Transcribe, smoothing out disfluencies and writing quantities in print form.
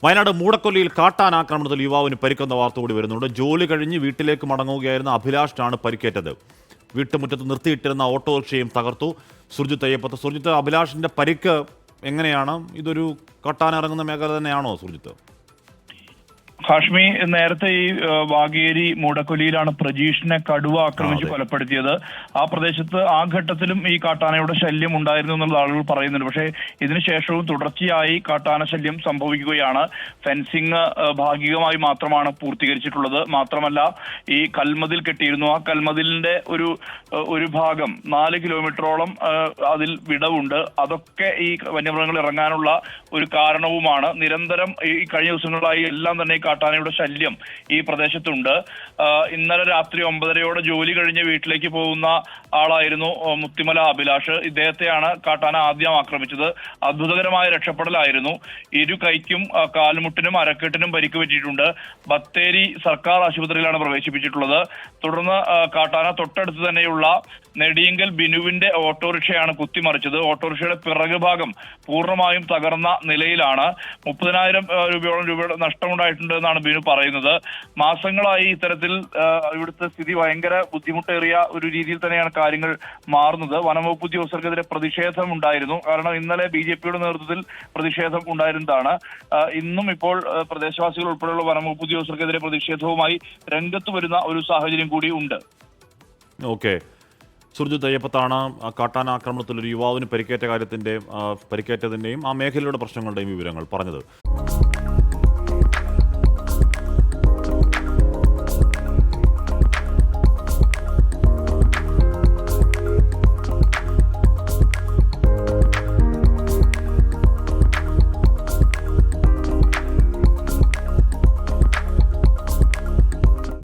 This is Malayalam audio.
വയനാട് മൂടക്കൊല്ലിയിൽ കാട്ടാനാക്രമണത്തിൽ യുവാവിന് പരിക്കുന്ന വാർത്ത കൂടി വരുന്നുണ്ട്. ജോലി കഴിഞ്ഞ് വീട്ടിലേക്ക് മടങ്ങുകയായിരുന്ന അഭിലാഷിനാണ് പരിക്കേറ്റത്. വീട്ടുമുറ്റത്ത് നിർത്തിയിട്ടിരുന്ന ഓട്ടോറിക്ഷയും തകർത്തു. സുർജിത്ത് അയ്യപ്പത്ത്. സുർജിത്ത്, അഭിലാഷിന്റെ പരിക്ക് എങ്ങനെയാണ്? ഇതൊരു കാട്ടാന ഇറങ്ങുന്ന മേഖല തന്നെയാണോ സുർജിത്ത്? ഹാഷ്മി, നേരത്തെ ഈ വാഗേരി മൂടക്കൊല്ലിയിലാണ് പ്രജീഷിനെ കടുവ ആക്രമിച്ച് കൊലപ്പെടുത്തിയത്. ആ പ്രദേശത്ത് ആ ഘട്ടത്തിലും ഈ കാട്ടാനയുടെ ശല്യം ഉണ്ടായിരുന്നു എന്നുള്ള ആളുകൾ പറയുന്നുണ്ട്. പക്ഷേ ഇതിനുശേഷവും തുടർച്ചയായി കാട്ടാന ശല്യം സംഭവിക്കുകയാണ്. ഫെൻസിങ് ഭാഗികമായി മാത്രമാണ് പൂർത്തീകരിച്ചിട്ടുള്ളത്. മാത്രമല്ല, ഈ കൽമതിൽ കെട്ടിയിരുന്നു. ആ കൽമതിലിന്റെ ഒരു ഭാഗം 4 കിലോമീറ്ററോളം അതിൽ വിടവുണ്ട്. അതൊക്കെ ഈ വന്യമൃഗങ്ങൾ ഇറങ്ങാനുള്ള ഒരു കാരണവുമാണ്. നിരന്തരം ഈ കഴിഞ്ഞ ദിവസങ്ങളായി എല്ലാം തന്നെ കാട്ടാനയുടെ ശല്യം ഈ പ്രദേശത്തുണ്ട്. ഇന്നലെ രാത്രി 9:30 ജോലി കഴിഞ്ഞ് വീട്ടിലേക്ക് പോകുന്ന ആളായിരുന്നു മുത്തിമല അഭിലാഷ്. ഇദ്ദേഹത്തെയാണ് കാട്ടാന ആദ്യം ആക്രമിച്ചത്. അത്ഭുതകരമായ രക്ഷപ്പെടലായിരുന്നു. ഇരു കൈക്കും കാൽമുട്ടിനും അരക്കെട്ടിനും പരിക്ക് പറ്റിയിട്ടുണ്ട്. ബത്തേരി സർക്കാർ ആശുപത്രിയിലാണ് പ്രവേശിപ്പിച്ചിട്ടുള്ളത്. തുടർന്ന് കാട്ടാന തൊട്ടടുത്ത് തന്നെയുള്ള നെടിയങ്കൽ ബിനുവിന്റെ ഓട്ടോറിക്ഷയാണ് കുത്തിമറിച്ചത്. ഓട്ടോറിക്ഷയുടെ പിറകു ഭാഗം പൂർണ്ണമായും തകർന്ന നിലയിലാണ്. 30,000 രൂപയുടെ നഷ്ടമുണ്ടായിട്ടുണ്ട് എന്നാണ് ബിനു പറയുന്നത്. മാസങ്ങളായി ഇത്തരത്തിൽ ഇവിടുത്തെ സ്ഥിതി ഭയങ്കര ബുദ്ധിമുട്ടേറിയ ഒരു രീതിയിൽ തന്നെയാണ് കാര്യങ്ങൾ മാറുന്നത്. വനംവകുപ്പ് ഉദ്യോഗസ്ഥർക്കെതിരെ പ്രതിഷേധം ഉണ്ടായിരുന്നു. കാരണം ഇന്നലെ BJPയുടെ നേതൃത്വത്തിൽ പ്രതിഷേധം ഉണ്ടായിരുന്നതാണ്. ഇന്നും ഇപ്പോൾ പ്രദേശവാസികൾ ഉൾപ്പെടെയുള്ള വനംവകുപ്പ് ഉദ്യോഗസ്ഥർക്കെതിരെ പ്രതിഷേധവുമായി രംഗത്ത് വരുന്ന ഒരു സാഹചര്യം കൂടി ഉണ്ട്. ഓക്കെ, സുർജിത്ത് അയ്യപ്പത്താണ് കാട്ടാന ആക്രമണത്തിൽ ഒരു യുവാവിന് പരിക്കേറ്റതിൻ്റെയും ആ മേഖലയുടെ പ്രശ്നങ്ങളുടെയും വിവരങ്ങൾ പറഞ്ഞത്.